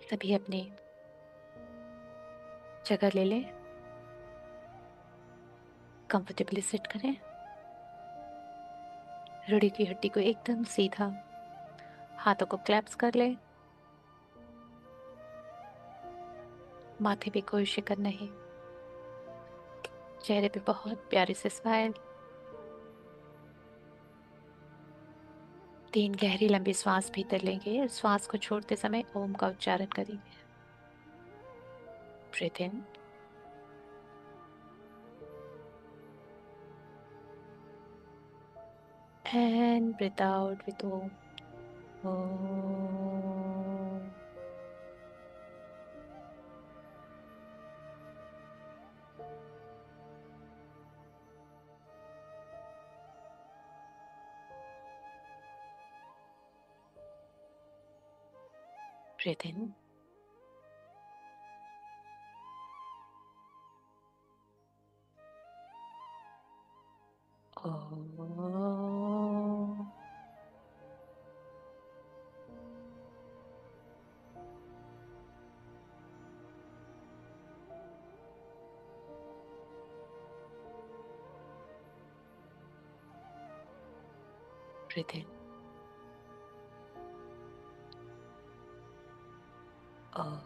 तभी अपनी जगह ले लें, कंफर्टेबली सिट करें, रीढ़ की हड्डी को एकदम सीधा, हाथों को क्लैप्स कर ले, माथे पे कोई शिकन नहीं, चेहरे पे बहुत प्यारी से स्माइल। 3 गहरी लंबी सांस भीतर लेंगे, श्वास को छोड़ते समय ओम का उच्चारण करेंगे। Breathe in and breathe out with Om. Om. Breathe in. Om. Breathe in. Om.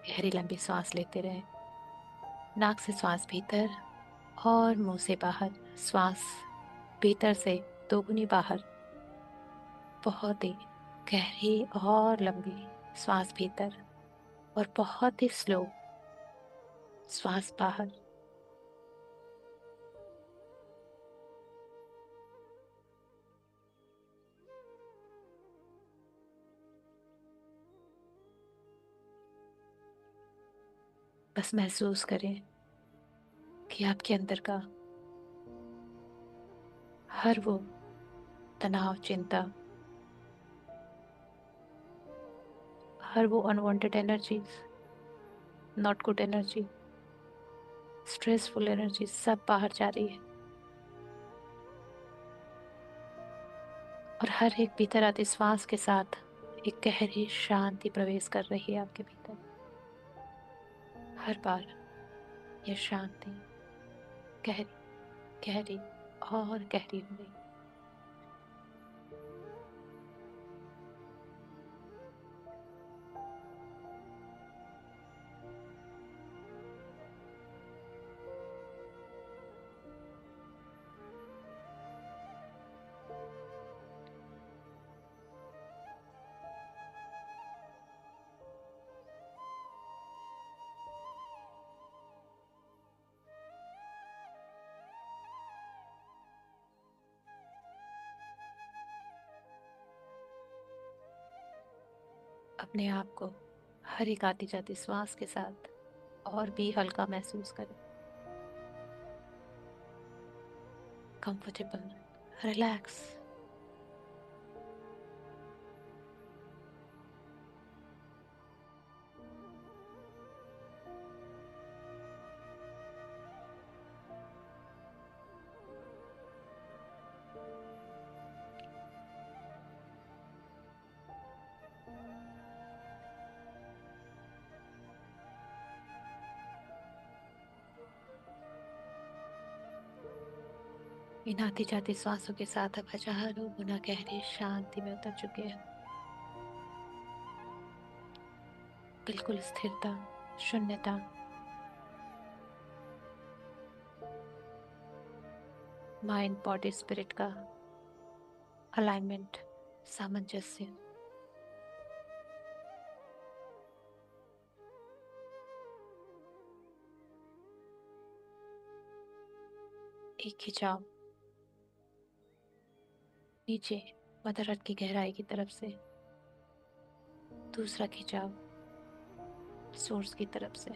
गहरी लंबी सांस लेते रहे, नाक से श्वास भीतर और मुंह से बाहर। श्वास भीतर से दोगुनी बाहर, बहुत ही गहरी और लंबी श्वास भीतर और बहुत ही स्लो श्वास बाहर। बस महसूस करें कि आपके अंदर का हर वो तनाव, चिंता, हर वो unwanted energies, not good energy, stressful energy सब बाहर जा रही है। और हर एक भीतर आते श्वास के साथ एक गहरी शांति प्रवेश कर रही है आपके भीतर। हर बार यह शांति गहरी गहरी और गहरी हो रही। अपने आप को हर एक आती जाती श्वास के साथ और भी हल्का महसूस करें, कंफर्टेबल, रिलैक्स। इन आती जाती सांसों के साथ अब हजारों गुना गहरी शांति में उतर चुके हैं। बिल्कुल स्थिरता, शून्यता, माइंड बॉडी स्पिरिट का अलाइनमेंट, सामंजस्य। एक खिंचाव नीचे मदर अर्थ की गहराई की तरफ से, दूसरा खिंचाव सोर्स की तरफ से।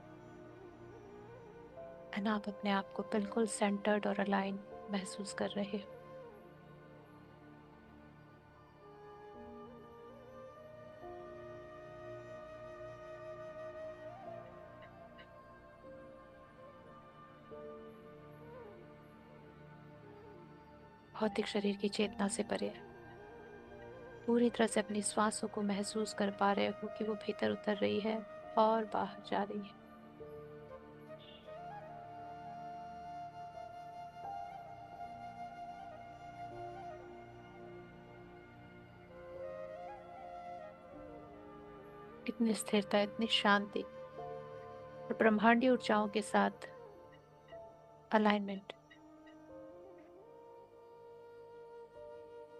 एंड आप अपने आप को बिल्कुल सेंटर्ड और अलाइन महसूस कर रहे हो। भौतिक शरीर की चेतना से परे पूरी तरह से अपनी श्वासों को महसूस कर पा रहे हो कि वो भीतर उतर रही है और बाहर जा रही है। इतनी स्थिरता, इतनी शांति और ब्रह्मांडीय ऊर्जाओं के साथ अलाइनमेंट,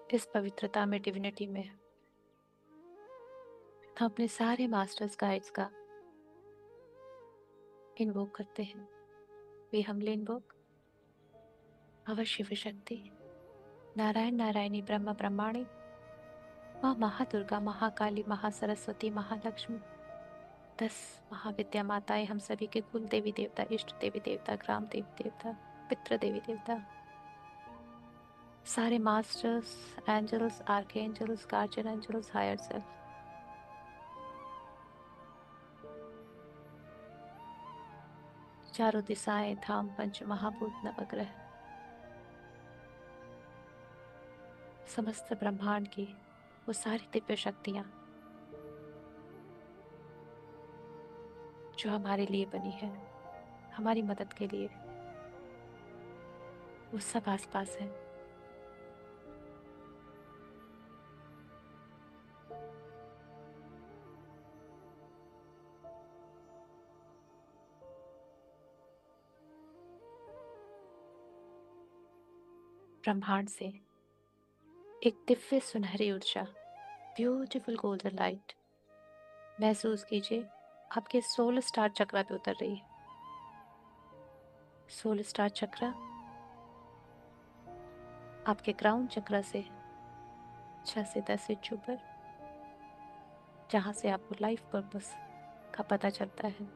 इस पवित्रता में, डिविनिटी में हम अपने सारे मास्टर्स गाइड्स का इन्वोक करते हैं। वे हमले इन्वोक अवश्य शिव शक्ति, नारायण नारायणी, ब्रह्म ब्रह्माणी, माँ महादुर्गा, महाकाली, महासरस्वती, महालक्ष्मी, 10 महाविद्या माताएं, हम सभी के कुल देवी देवता, इष्ट देवी देवता, ग्राम देवी देवता, पितृ देवी देवता, सारे masters, angels, archangels, guardian angels, higher self, चारों दिशाएं, धाम, पंच महाभूत, नवग्रह, समस्त ब्रह्मांड की वो सारी दिव्य शक्तियां जो हमारे लिए बनी है, हमारी मदद के लिए, वो सब आसपास है। ब्रह्मांड से एक दिव्य सुनहरी ऊर्जा, ब्यूटीफुल गोल्डन लाइट महसूस कीजिए, आपके सोल स्टार चक्र पे उतर रही है। सोल स्टार चक्र आपके क्राउन चक्र से 6 से 10 इंच ऊपर, जहां से आपको लाइफ पर्पस का पता चलता है,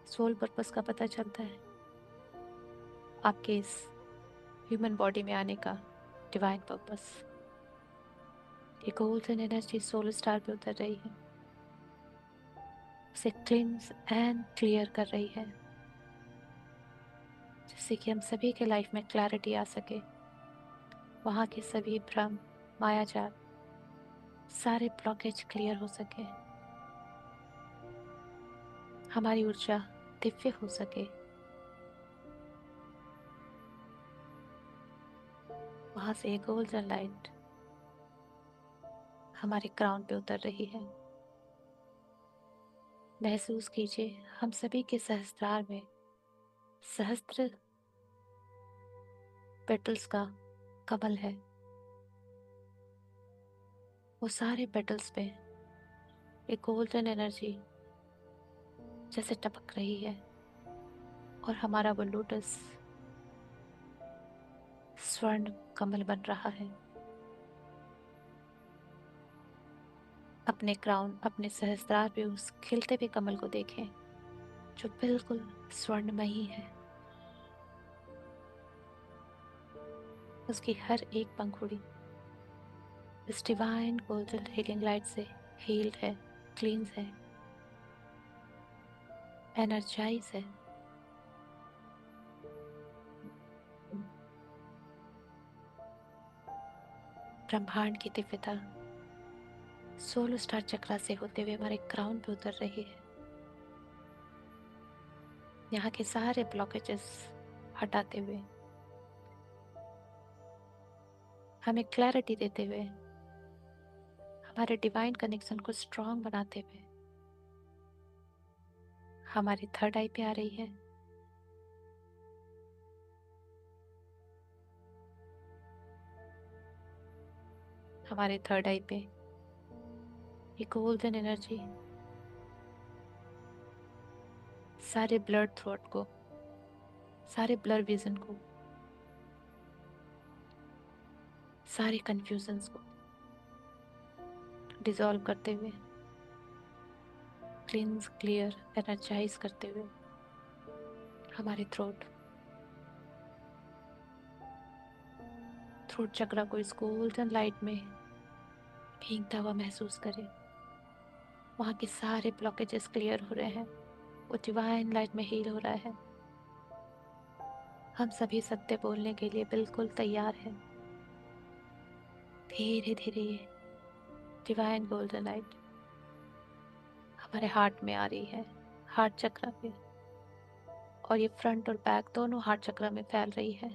सोल पर्पस का पता चलता है, आपके इस ह्यूमन बॉडी में आने का डिवाइन पर्पस। ये गोल्डन एनर्जी सोल स्टार पे उतर रही है, उसे क्लींस एंड क्लियर कर रही है, जिससे कि हम सभी के लाइफ में क्लैरिटी आ सके, वहां के सभी भ्रम, मायाजाल, सारे ब्लॉकेज क्लियर हो सके, हमारी ऊर्जा दिव्य हो सके। वहां से एक गोल्डन लाइट हमारे क्राउन पे उतर रही है। महसूस कीजिए, हम सभी के सहस्त्रार में सहस्त्र पेटल्स का कमल है। वो सारे पेटल्स पे एक गोल्डन एनर्जी जैसे टपक रही है, और हमारा वो लोटस स्वर्ण कमल बन रहा है। अपने क्राउन, अपने सहस्त्रार पे उस खिलते हुए कमल को देखें जो बिल्कुल स्वर्णमयी है। उसकी हर एक पंखुड़ी इस डिवाइन गोल्डन हीलिंग लाइट से हील्ड है, क्लींस है, एनर्जाइज है। ब्रह्मांड की दिव्यता सोलर स्टार चक्रा से होते हुए हमारे क्राउन पे उतर रही है। यहाँ के सारे ब्लॉकेजेस हटाते हुए, हमें क्लैरिटी देते हुए, हमारे डिवाइन कनेक्शन को स्ट्रांग बनाते हुए, हमारे थर्ड आई पे आ रही है। हमारे थर्ड आई पे ये गोल्डन एनर्जी सारे ब्लड थ्रॉट को, सारे ब्लर विजन को, सारे कंफ्यूजन्स को डिसॉल्व करते हुए, क्लींस, क्लियर, एनर्जाइज करते हुए हमारे थ्रोट चक्र को इस गोल्डन लाइट में भीगता हुआ महसूस करें। वहाँ के सारे ब्लॉकेजेस क्लियर हो रहे हैं, वो डिवाइन लाइट में हील हो रहा है। हम सभी सत्य बोलने के लिए बिल्कुल तैयार हैं। धीरे धीरे ये डिवाइन गोल्डन लाइट हमारे हार्ट में आ रही है, हार्ट चक्र पे, और ये फ्रंट और बैक दोनों हार्ट चक्र में फैल रही है।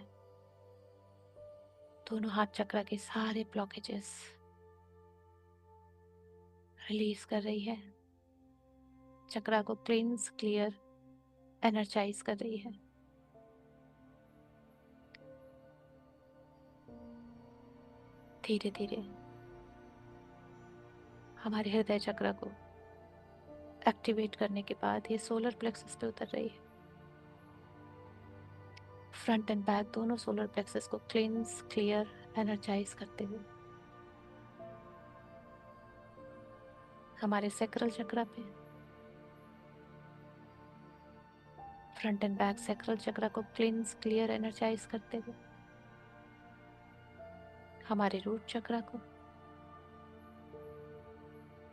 दोनों हार्ट चक्र के सारे ब्लॉकेजेस रिलीज कर रही है। चक्रा को क्लींस, क्लियर, एनर्जाइज कर रही है। धीरे धीरे हमारे हृदय चक्र को एक्टिवेट करने के बाद ये सोलर प्लेक्सस पे उतर रही है। फ्रंट एंड बैक दोनों सोलर प्लेक्सस को क्लींस, क्लियर, एनर्जाइज करते हुए हमारे सैक्रल चक्र पे, फ्रंट एंड बैक सैक्रल चक्र को क्लींस, क्लियर, एनर्जाइज करते हुए हमारे रूट चक्र को,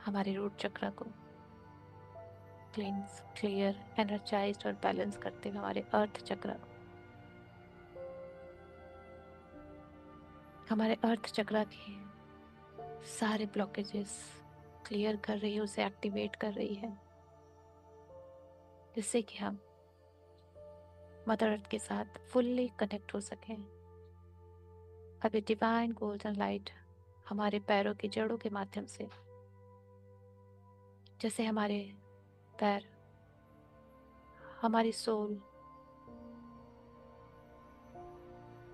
हमारे रूट चक्र को क्लींस, क्लियर, एनर्जाइज्ड और बैलेंस करते हुए हमारे अर्थ चक्र को, हमारे अर्थ चक्र के सारे ब्लॉकेजेस क्लियर कर रही है, उसे एक्टिवेट कर रही है, जिससे कि हम मदर अर्थ के साथ फुल्ली कनेक्ट हो सकें। अभी डिवाइन गोल्डन लाइट हमारे पैरों की जड़ों के माध्यम से, जैसे हमारे पैर, हमारी सोल,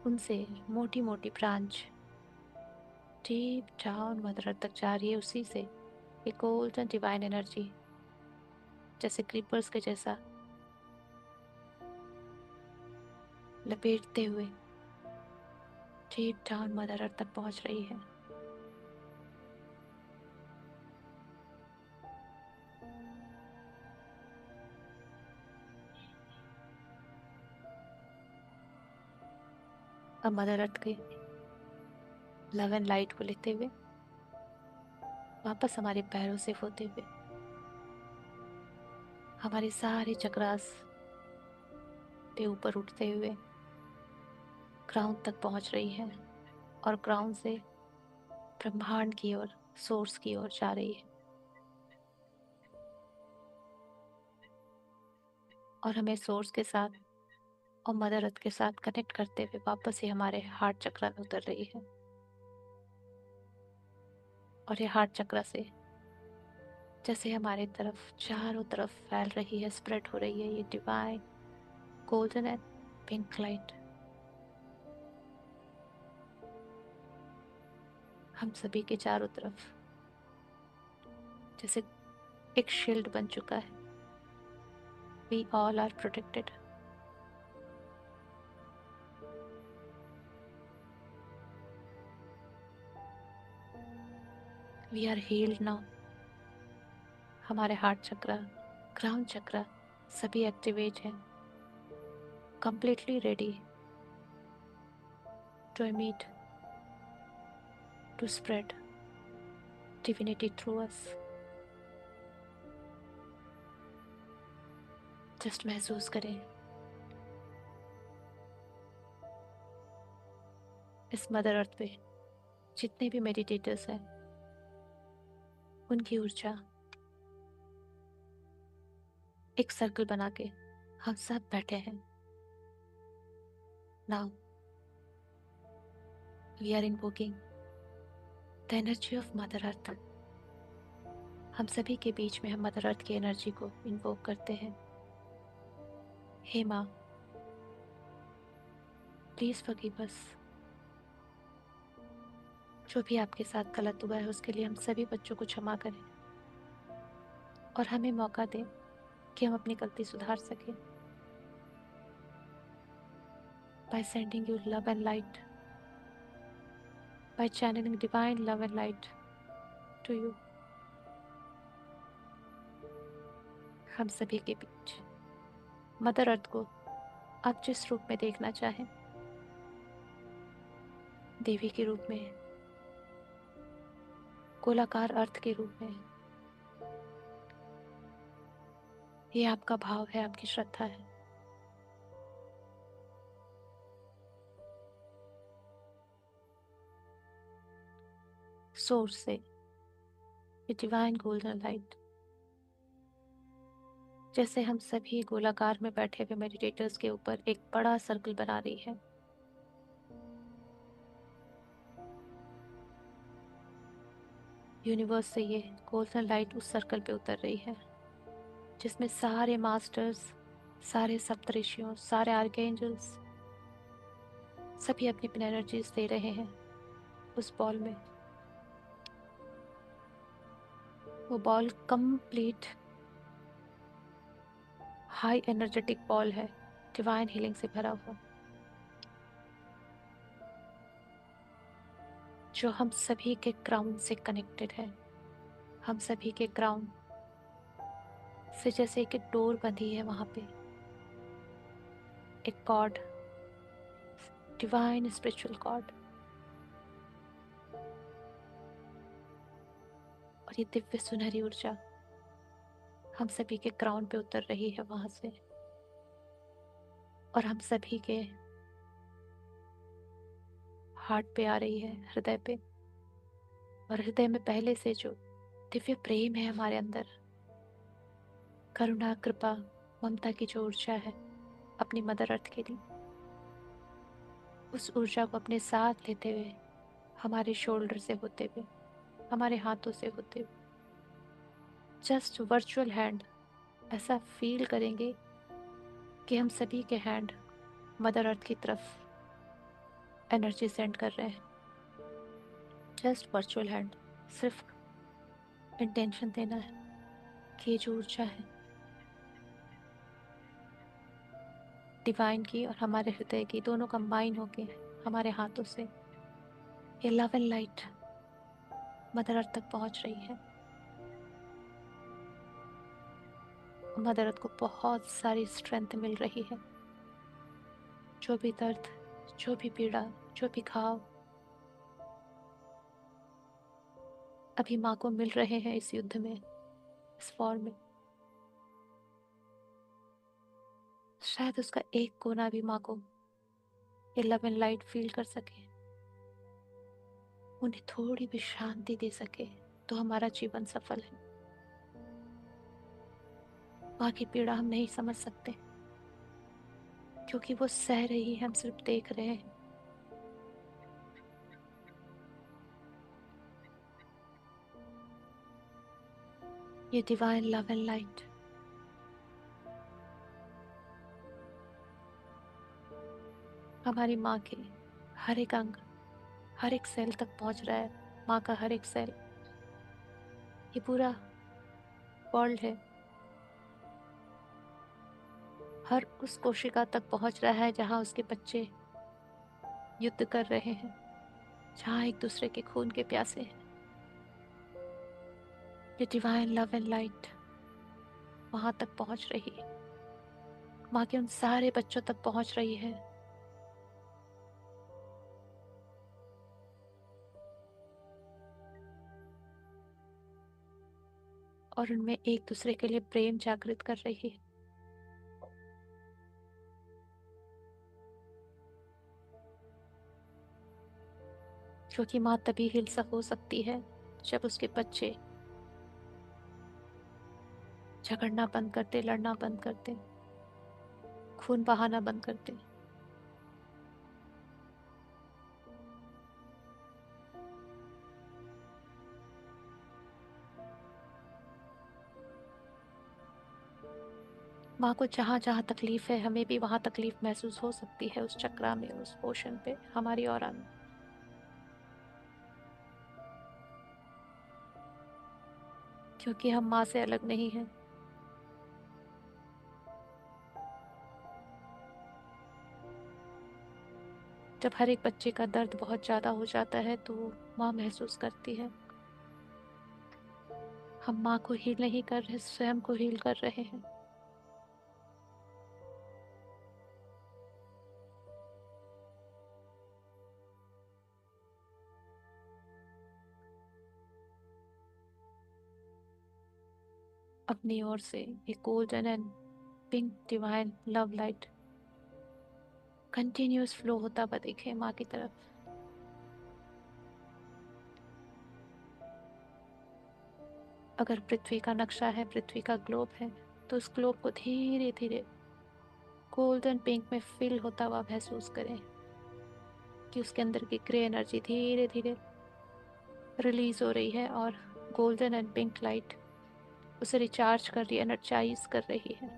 उनसे मोटी मोटी branch deep down mother earth तक जा रही है। उसी से एक गोल्डन डिवाइन एनर्जी जैसे क्रीपर्स के जैसा लपेटते हुए डीप डाउन मदर अर्थ तक पहुंच रही है। अब मदर अर्थ के लव एंड लाइट को लेते हुए वापस हमारे पैरों से होते हुए हमारे सारे चक्रास पे ऊपर उठते हुए ग्राउंड तक पहुंच रही है, और ग्राउंड से ब्रह्मांड की ओर, सोर्स की ओर जा रही है। और हमें सोर्स के साथ और मदर अर्थ के साथ कनेक्ट करते हुए वापस ही हमारे हार्ट चक्र में उतर रही है। और ये हार्ट चक्र से जैसे हमारे तरफ चारों तरफ फैल रही है, स्प्रेड हो रही है ये divine golden and pink light, हम सभी के चारों तरफ जैसे एक शील्ड बन चुका है। We all are protected. We are healed now. हमारे हार्ट चक्र, ग्राउंड चक्र सभी एक्टिवेट हैं, completely ready to emit, to spread divinity through us। Just महसूस करें इस मदर अर्थ पे जितने भी मेडिटेटर्स हैं, उनकी ऊर्जा एक सर्कल बना के हम सब बैठे हैं। Now we are invoking the energy of Mother Earth. हम सभी के बीच में हम मदर अर्थ की एनर्जी को इन्वोक करते हैं। हे माँ, प्लीज फॉरगिव अस। जो भी आपके साथ गलत हुआ है उसके लिए हम सभी बच्चों को क्षमा करें, और हमें मौका दें कि हम अपनी गलती सुधार सकें। By sending you love and light, by channeling divine love and light to you। हम सभी के बीच मदर अर्थ को आप जिस रूप में देखना चाहें, देवी के रूप में, गोलाकार अर्थ के रूप में, ये आपका भाव है, आपकी श्रद्धा है। सोर्स से, ये डिवाइन गोल्डन लाइट जैसे हम सभी गोलाकार में बैठे हुए मेडिटेटर्स के ऊपर एक बड़ा सर्कल बना रही है। यूनिवर्स से ये गोल्डन लाइट उस सर्कल पे उतर रही है जिसमें सारे मास्टर्स, सारे सप्तऋषियों, सारे आर्कएंजल्स सभी अपनी अपनी एनर्जीज दे रहे हैं उस बॉल में। वो ball complete high energetic ball है, डिवाइन हीलिंग से भरा हुआ, जो हम सभी के क्राउन से कनेक्टेड है। हम सभी के क्राउन से जैसे एक डोर बंधी है, वहां पे एक कॉर्ड, डिवाइन स्पिरिचुअल कॉर्ड, और ये दिव्य सुनहरी ऊर्जा हम सभी के क्राउन पे उतर रही है वहां से, और हम सभी के हार्ट पे आ रही है, हृदय पे। और हृदय में पहले से जो दिव्य प्रेम है हमारे अंदर, करुणा, कृपा, ममता की जो ऊर्जा है अपनी मदर अर्थ के लिए, उस ऊर्जा को अपने साथ लेते हुए, हमारे शोल्डर से होते हुए, हमारे हाथों से होते हुए, जस्ट वर्चुअल हैंड ऐसा फील करेंगे कि हम सभी के हैंड मदर अर्थ की तरफ एनर्जी सेंड कर रहे हैं। जस्ट वर्चुअल हैंड, सिर्फ इंटेंशन देना है कि ये जो ऊर्जा है डिवाइन की और हमारे हृदय की, दोनों कंबाइन होके हमारे हाथों से ये love and light mother earth तक पहुंच रही है। मदर अर्थ को बहुत सारी स्ट्रेंथ मिल रही है। जो भी दर्द, जो भी पीड़ा, जो भी घाव अभी माँ को मिल रहे हैं इस युद्ध में, इस वॉर में, शायद उसका एक कोना भी माँ को ये लव एंड लाइट फील कर सके, उन्हें थोड़ी भी शांति दे सके, तो हमारा जीवन सफल है। माँ की पीड़ा हम नहीं समझ सकते क्योंकि वो सह रही है, हम सिर्फ देख रहे हैं। ये डिवाइन लव एंड लाइट हमारी माँ के हर एक अंग, हर एक सेल तक पहुंच रहा है। माँ का हर एक सेल, ये पूरा वर्ल्ड है, हर उस कोशिका तक पहुंच रहा है जहां उसके बच्चे युद्ध कर रहे हैं, जहां एक दूसरे के खून के प्यासे हैं। ये डिवाइन लव एंड लाइट वहां तक पहुंच रही है, माँ के उन सारे बच्चों तक पहुंच रही है। और उनमें एक दूसरे के लिए प्रेम जागृत कर रही है। क्योंकि माँ तभी हिंसक हो सकती है जब उसके बच्चे झगड़ना बंद करते, लड़ना बंद करते, खून बहाना बंद करते। माँ को जहां जहां तकलीफ है, हमें भी वहां तकलीफ महसूस हो सकती है, उस चक्रा में, उस पोषण पे, हमारी ऑरा में। क्योंकि हम माँ से अलग नहीं हैं। जब हर एक बच्चे का दर्द बहुत ज्यादा हो जाता है तो माँ महसूस करती है हम माँ को हील नहीं कर रहे, स्वयं को हील कर रहे हैं। अपनी ओर से एक golden and pink divine love light continuous flow होता हुआ देखे माँ की तरफ। अगर पृथ्वी का नक्शा है, पृथ्वी का ग्लोब है, तो उस ग्लोब को धीरे धीरे गोल्डन पिंक में फिल होता हुआ महसूस करें कि उसके अंदर की ग्रे एनर्जी धीरे धीरे रिलीज हो रही है और गोल्डन एंड पिंक लाइट उसे रिचार्ज कर रही है, एनर्जाइज कर रही है,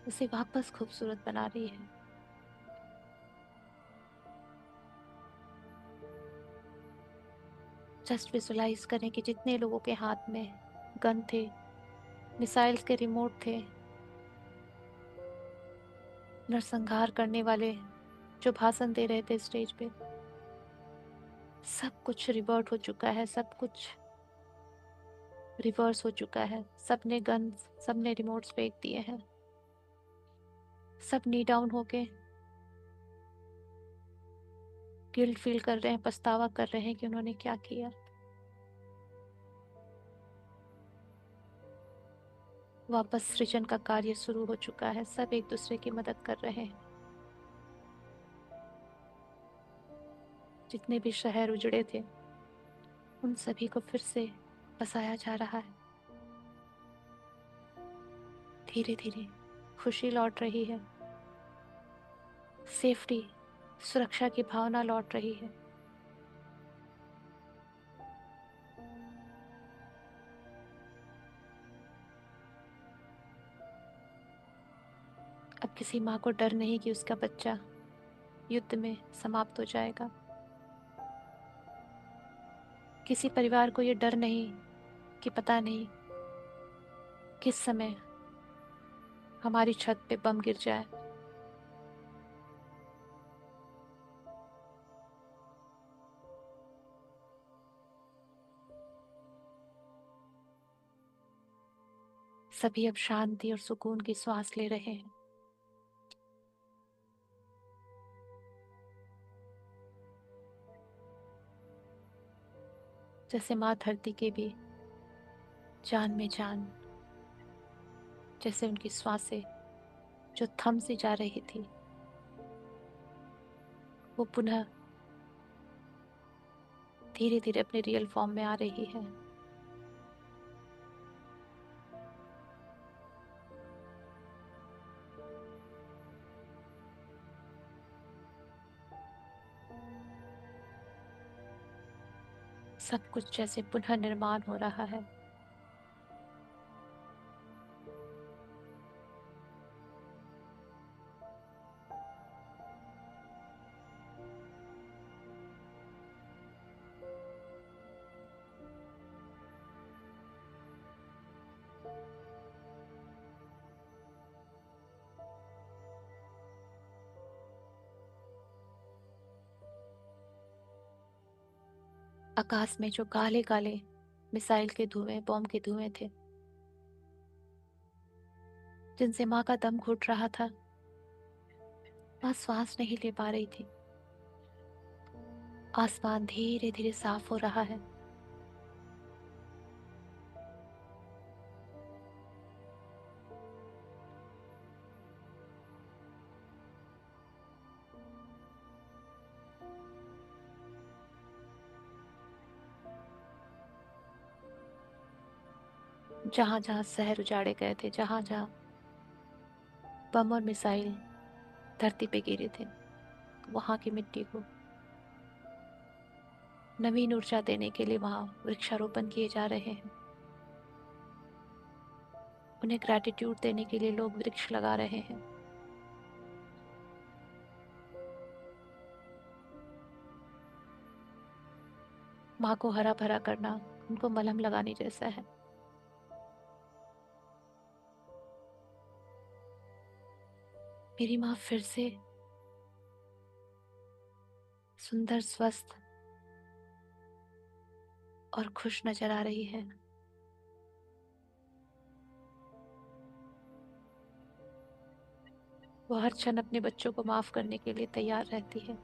उसे वापस खूबसूरत बना रही है। जस्ट विजुलाइज करें कि जितने लोगों के हाथ में गन थे, मिसाइल्स के रिमोट थे, नरसंहार करने वाले जो भाषण दे रहे थे स्टेज पे, सब कुछ रिवर्ट हो चुका है, सब कुछ रिवर्स हो चुका है। सबने गन्स, सबने रिमोट्स फेंक दिए हैं, सब नी डाउन होके गिल्ट फील कर रहे हैं, पछतावा कर रहे हैं कि उन्होंने क्या किया। वापस सृजन का कार्य शुरू हो चुका है, सब एक दूसरे की मदद कर रहे हैं। जितने भी शहर उजड़े थे उन सभी को फिर से बसाया जा रहा है। धीरे धीरे खुशी लौट रही है, सेफ्टी, सुरक्षा की भावना लौट रही है। अब किसी माँ को डर नहीं कि उसका बच्चा युद्ध में समाप्त हो जाएगा। किसी परिवार को ये डर नहीं कि पता नहीं किस समय हमारी छत पे बम गिर जाए। सभी अब शांति और सुकून की सांस ले रहे हैं। जैसे माँ धरती के भी जान में जान, जैसे उनकी सांसें जो थम सी जा रही थी वो पुनः धीरे धीरे अपने रियल फॉर्म में आ रही है। सब कुछ जैसे पुनः निर्माण हो रहा है। आकाश में जो काले काले मिसाइल के धुएं, बॉम्ब के धुएं थे, जिनसे माँ का दम घुट रहा था, माँ श्वास नहीं ले पा रही थी। आसमान धीरे धीरे साफ हो रहा है। जहां जहां शहर उजाड़े गए थे, जहां जहां बम और मिसाइल धरती पे गिरे थे, वहां की मिट्टी को नवीन ऊर्जा देने के लिए वहां वृक्षारोपण किए जा रहे हैं। उन्हें ग्रैटिट्यूड देने के लिए लोग वृक्ष लगा रहे हैं। माँ को हरा भरा करना उनको मलहम लगाने जैसा है। मेरी माँ फिर से सुंदर, स्वस्थ और खुश नजर आ रही है। वो हर क्षण अपने बच्चों को माफ करने के लिए तैयार रहती है।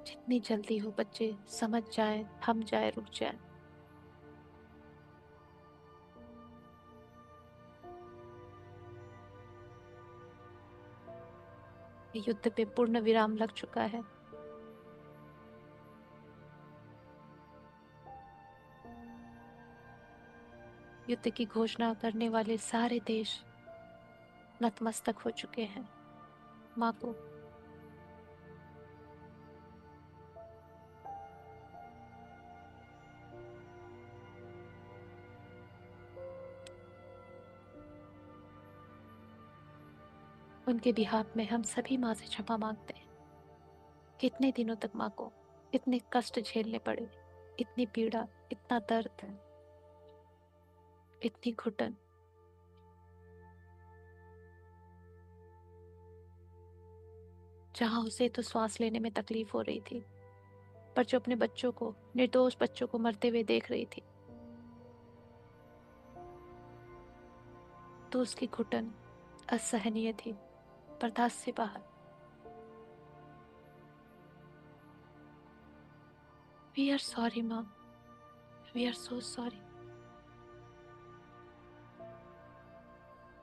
जितनी जल्दी हो बच्चे समझ जाए, थम जाए, रुक जाए। युद्ध पे पूर्ण विराम लग चुका है। युद्ध की घोषणा करने वाले सारे देश नतमस्तक हो चुके हैं माँ को। उनके बिहाफ में हम सभी माँ से क्षमा मांगते हैं। कितने दिनों तक माँ को इतने कष्ट झेलने पड़े, इतनी पीड़ा, इतना दर्द, इतनी घुटन। जहां उसे तो सांस लेने में तकलीफ हो रही थी, पर जो अपने बच्चों को, निर्दोष बच्चों को मरते हुए देख रही थी, तो उसकी घुटन असहनीय थी, बर्दाश्त से बाहर। वी आर सॉरी माँ, वी आर सो सॉरी।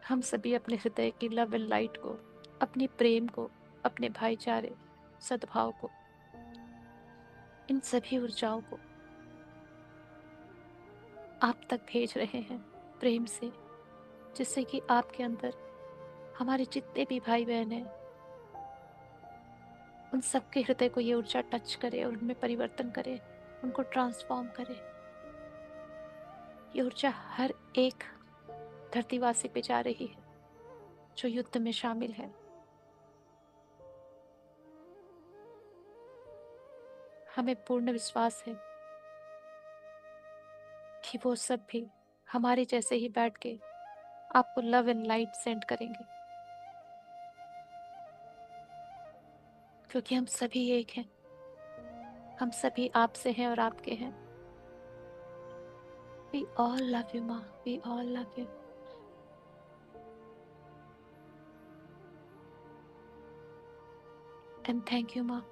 हम सभी अपने हृदय की लव एंड लाइट को, अपने प्रेम को, अपने भाईचारे, सद्भाव को, इन सभी ऊर्जाओं को आप तक भेज रहे हैं प्रेम से, जिससे कि आपके अंदर हमारे जितने भी भाई बहन हैं, उन सबके हृदय को ये ऊर्जा टच करे और उनमें परिवर्तन करे, उनको ट्रांसफॉर्म करे। ये ऊर्जा हर एक धरतीवासी पे जा रही है जो युद्ध में शामिल है। हमें पूर्ण विश्वास है कि वो सब भी हमारे जैसे ही बैठ के आपको लव एंड लाइट सेंड करेंगे, क्योंकि हम सभी एक हैं। हम सभी आपसे हैं और आपके हैं। We all love you, माँ। We all love you. And thank you, माँ।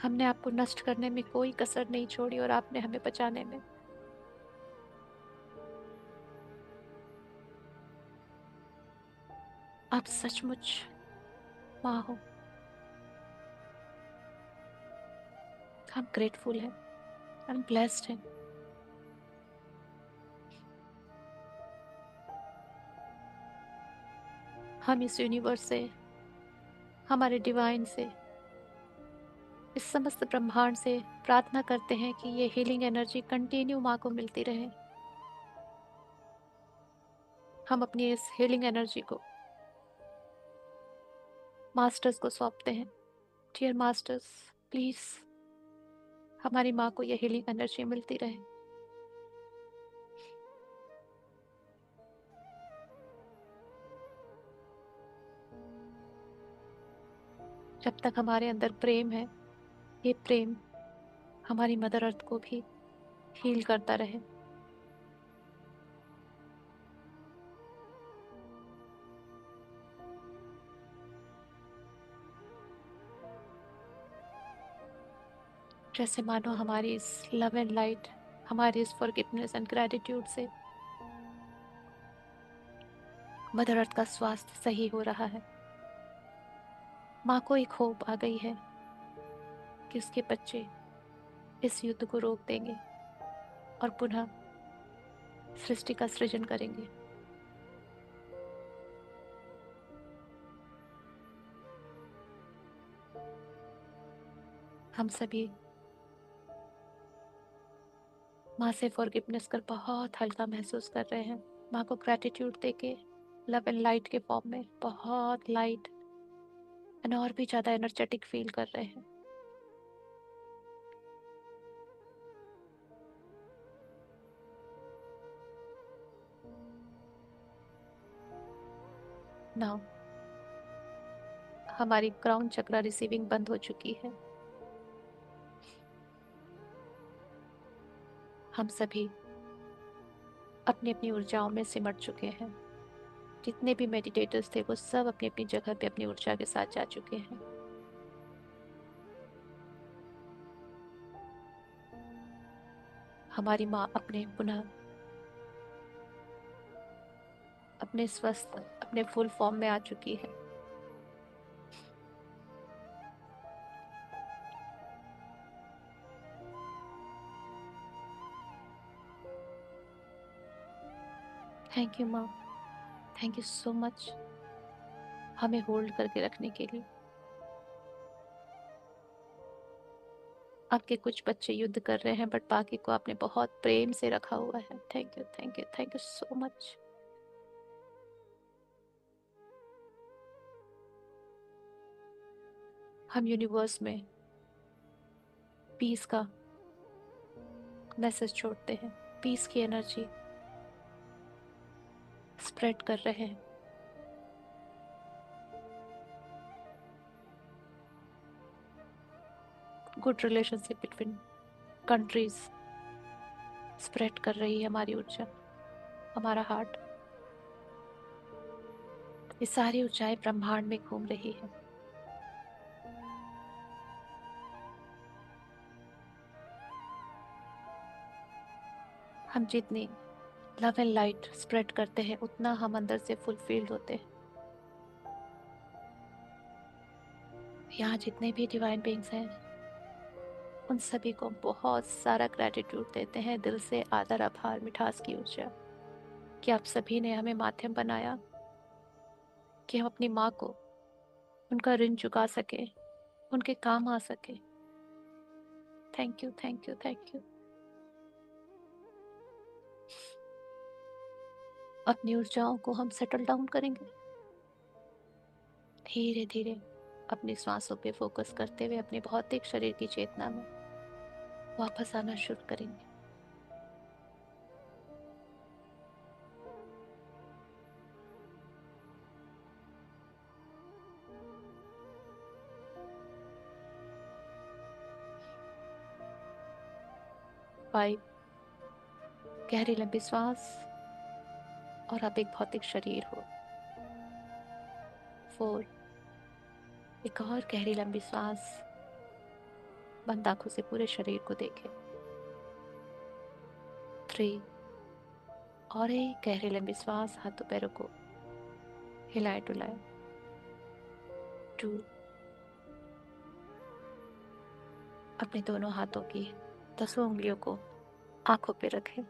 हमने आपको नष्ट करने में कोई कसर नहीं छोड़ी और आपने हमें बचाने में। आप सचमुच माँ हो। हम ग्रेटफुल हैं, हम ब्लेस्ड हैं। हम इस यूनिवर्स से, हमारे डिवाइन से, इस समस्त ब्रह्मांड से प्रार्थना करते हैं कि ये हीलिंग एनर्जी कंटिन्यू माँ को मिलती रहे। हम अपनी इस हीलिंग एनर्जी को मास्टर्स को सौंपते हैं। डियर मास्टर्स, प्लीज हमारी माँ को ये हीलिंग एनर्जी मिलती रहे। जब तक हमारे अंदर प्रेम है, ये प्रेम हमारी मदर अर्थ को भी हील करता रहे। जैसे मानो हमारी इस लव एंड लाइट, हमारी इस फॉरगिवनेस एंड ग्रेटिट्यूड से मदर अर्थ का स्वास्थ्य सही हो रहा है। माँ को एक होप आ गई है कि उसके बच्चे इस युद्ध को रोक देंगे और पुनः सृष्टि का सृजन करेंगे। हम सभी माँ से फॉरगिवनेस कर बहुत हल्का महसूस कर रहे हैं। माँ को ग्रेटिट्यूड देके लव एंड लाइट के फॉर्म में बहुत लाइट एंड और भी ज्यादा एनर्जेटिक फील कर रहे हैं। नाउ हमारी क्राउन चक्रा रिसीविंग बंद हो चुकी है। हम सभी अपनी अपनी ऊर्जाओं में सिमट चुके हैं। जितने भी मेडिटेटर्स थे वो सब अपनी अपनी जगह पे अपनी ऊर्जा के साथ जा चुके हैं। हमारी माँ अपने पुनः अपने स्वस्थ, अपने फुल फॉर्म में आ चुकी है। थैंक यू माँ, थैंक यू सो मच हमें होल्ड करके रखने के लिए। आपके कुछ बच्चे युद्ध कर रहे हैं, बट बाकी को आपने बहुत प्रेम से रखा हुआ है। Thank you, thank you, thank you so much. हम यूनिवर्स में पीस का मैसेज छोड़ते हैं, पीस की एनर्जी स्प्रेड कर रहे हैं। Good relationship between countries spread कर रही है हमारी ऊर्जा, हमारा हार्ट। ये सारी ऊंचाई ब्रह्मांड में घूम रही है। हम जितनी लव एंड लाइट स्प्रेड करते हैं, उतना हम अंदर से फुलफिल्ड होते हैं। यहाँ जितने भी डिवाइन बीइंग्स हैं, उन सभी को बहुत सारा ग्रेटिट्यूड देते हैं, दिल से आदर, आभार, मिठास की ऊर्जा, कि आप सभी ने हमें माध्यम बनाया कि हम अपनी माँ को उनका ऋण चुका सके, उनके काम आ सके। Thank you, thank you, thank you. अपनी ऊर्जाओं को हम सेटल डाउन करेंगे धीरे धीरे, अपनी सांसों पे फोकस करते हुए अपने भौतिक शरीर की चेतना में वापस आना शुरू करेंगे। फाइव, गहरी लंबी सांस और आप एक भौतिक शरीर हो। फोर, एक और गहरी लंबी सांस, बंद आंखों से पूरे शरीर को देखें। थ्री, और एक गहरी लंबी सांस, हाथों पैरों को हिलाए डुलाए। टू, अपने दोनों हाथों की 10 उंगलियों को आंखों पे रखें।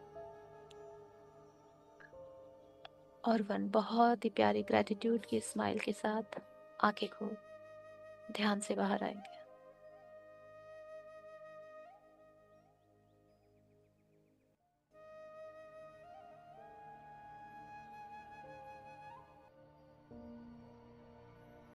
और वन, बहुत ही प्यारी ग्रेटिट्यूड की स्माइल के साथ आंखें खोल ध्यान से बाहर आएंगे।